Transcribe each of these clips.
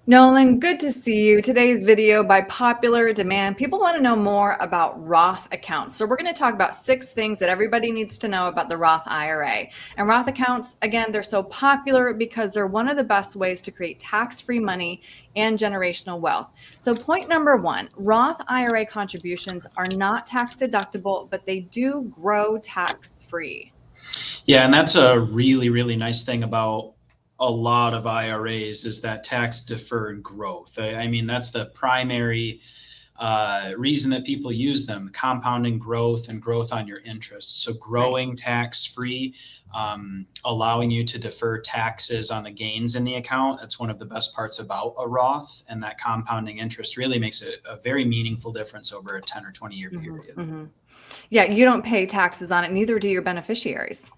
Nolan, good to see you. Today's video by popular demand. People want to know more about Roth accounts. So we're going to talk about 6 things that everybody needs to know about the Roth IRA. And Roth accounts, again, they're so popular because they're one of the best ways to create tax-free money and generational wealth. So point number 1, Roth IRA contributions are not tax deductible, but they do grow tax-free. Yeah, and that's a really, really nice thing about a lot of IRAs is that tax deferred growth. I mean, that's the primary reason that people use them: compounding growth and growth on your interest. So, Right. growing tax free, allowing you to defer taxes on the gains in the account. That's one of the best parts about a Roth. And that compounding interest really makes a very meaningful difference over a 10 or 20-year period. Yeah, you don't pay taxes on it, neither do your beneficiaries.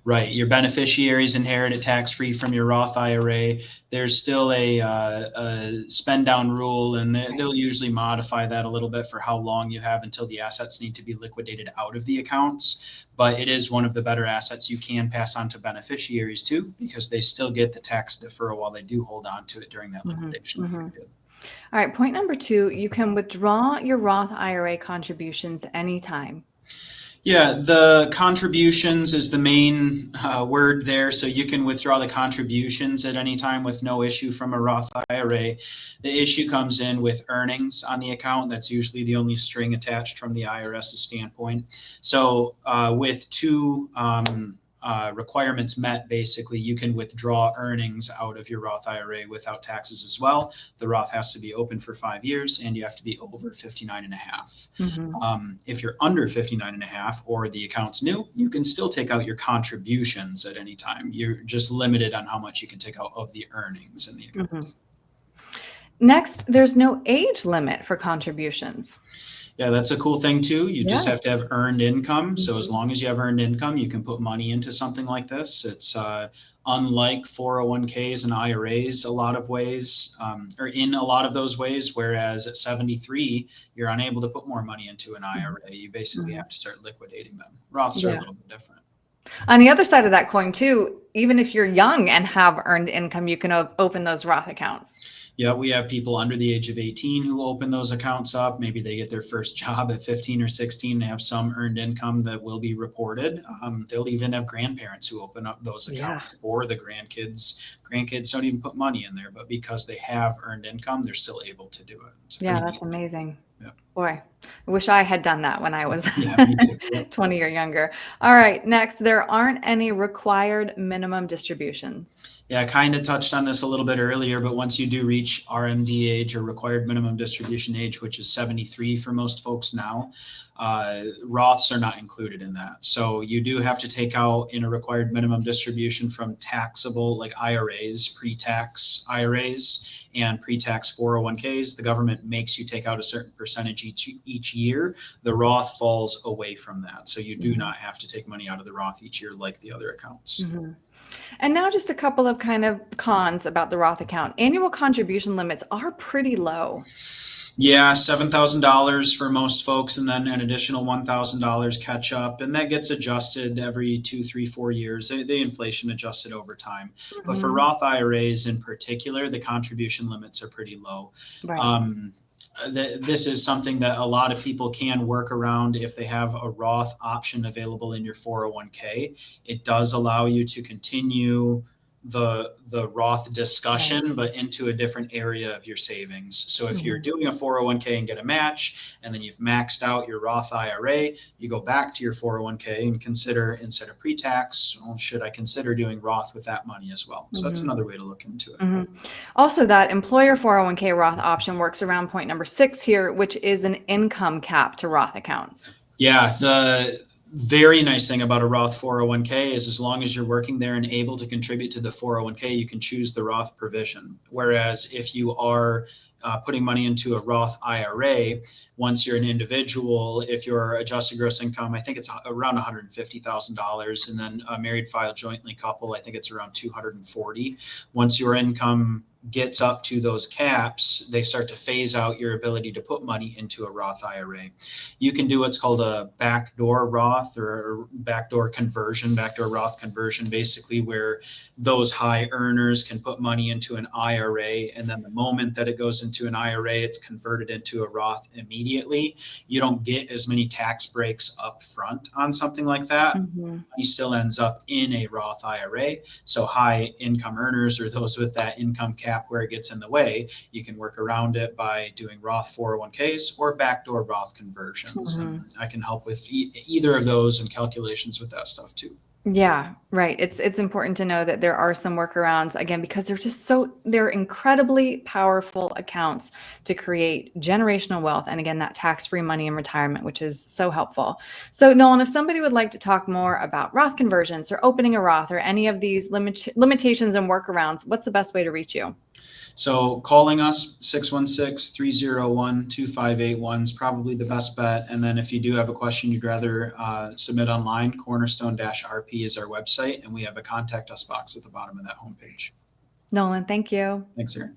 Right. Your beneficiaries inherit it tax free from your Roth IRA. There's still a spend down rule, and Right. they'll usually modify that a little bit for how long you have until the assets need to be liquidated out of the accounts. But it is one of the better assets you can pass on to beneficiaries too, because they still get the tax deferral while they do hold on to it during that Mhm, liquidation mhm. period. All right, point number 2, you can withdraw your Roth IRA contributions anytime. Yeah, the contributions is the main word there. So you can withdraw the contributions at any time with no issue from a Roth IRA. The issue comes in with earnings on the account. That's usually the only string attached from the IRS's standpoint. So with two requirements met, basically, you can withdraw earnings out of your Roth IRA without taxes as well. The Roth has to be open for 5 years, and you have to be over 59 and a half. Mhm. If you're under 59 and a half or the account's new, you can still take out your contributions at any time. You're just limited on how much you can take out of the earnings in the Mhm. account. Next, there's no age limit for contributions. Yeah, that's a cool thing too. You just Yeah. have to have earned income. So as Mhm. long as you have earned income, you can put money into something like this. It's unlike 401ks and IRAs a lot of ways, or in a lot of those ways. Whereas at 73, you're unable to put more money into an Mhm. IRA. You basically Mhm. have to start liquidating them. Roths are a Yeah. little bit different. On the other side of that coin too, even if you're young and have earned income, you can open those Roth accounts. Yeah, we have people under the age of 18 who open those accounts up. Maybe they get their first job at 15 or 16. They have some earned income that will be reported. They'll even have grandparents who open up those Yeah. accounts for the grandkids. Grandkids don't even put money in there, but because they have earned income, they're still able to do it. It's a Yeah, pretty that's neat thing. amazing. Yeah, Boy, I wish I had done that when I was yeah, me too. Yep. 20 or younger. All right, next, there aren't any required minimum distributions. Yeah, I kind of touched on this a little bit earlier, but once you do reach RMD age or required minimum distribution age, which is 73 for most folks now, Roths are not included in that. So you do have to take out in a required minimum distribution from taxable, like IRAs, pre-tax IRAs, and pre-tax 401ks. The government makes you take out a certain percentage each year. The Roth falls away from that. So you do Mhm, not have to take money out of the Roth each year like the other accounts. mhm. And now just a couple of kind of cons about the Roth account. Annual contribution limits are pretty low. Yeah, $7,000 for most folks, and then an additional $1,000 catch up, and that gets adjusted every 2, 3, 4 years. They inflation adjusted over time. But for Mhm. Roth IRAs in particular, the contribution limits are pretty low. Right. Um, this is something that a lot of people can work around if they have a Roth option available in your 401k. It does allow you to continue the Roth Right. discussion, but into a different area of your savings. So if you're Mhm. doing a 401k and get a match, and then you've maxed out your Roth IRA, you go back to your 401k and consider, instead of pre-tax, well, should I consider doing Roth with that money as well? So that's Mhm. another way to look into it. Mhm. Also, that employer 401k Roth option works around point number 6 here, which is an income cap to Roth accounts. Yeah, the very nice thing about a Roth 401k is as long as you're working there and able to contribute to the 401k, you can choose the Roth provision. Whereas if you are putting money into a Roth IRA, once you're an individual, if your adjusted gross income, I think it's around $150,000, and then a married file jointly couple, I think it's around 240. Once your income gets up to those caps, they start to phase out your ability to put money into a Roth IRA. You can do what's called a backdoor Roth or backdoor Roth conversion, basically where those high earners can put money into an IRA. And then the moment that it goes into an IRA, it's converted into a Roth immediately. You don't get as many tax breaks up front on something like that. Mm-hmm. He still ends up in a Roth IRA. So high income earners or those with that income cap where it gets in the way, you can work around it by doing Roth 401ks or backdoor Roth conversions. Mm-hmm. And I can help with either of those and calculations with that stuff too. Yeah, right. It's important to know that there are some workarounds, again, because they're incredibly powerful accounts to create generational wealth. And again, that tax-free money in retirement, which is so helpful. So Nolan, if somebody would like to talk more about Roth conversions or opening a Roth or any of these limitations and workarounds, what's the best way to reach you? So calling us 616-301-2581 is probably the best bet. And then if you do have a question you'd rather submit online, Cornerstone-RP is our website, and we have a contact us box at the bottom of that homepage. Nolan, thank you. Thanks, Erin.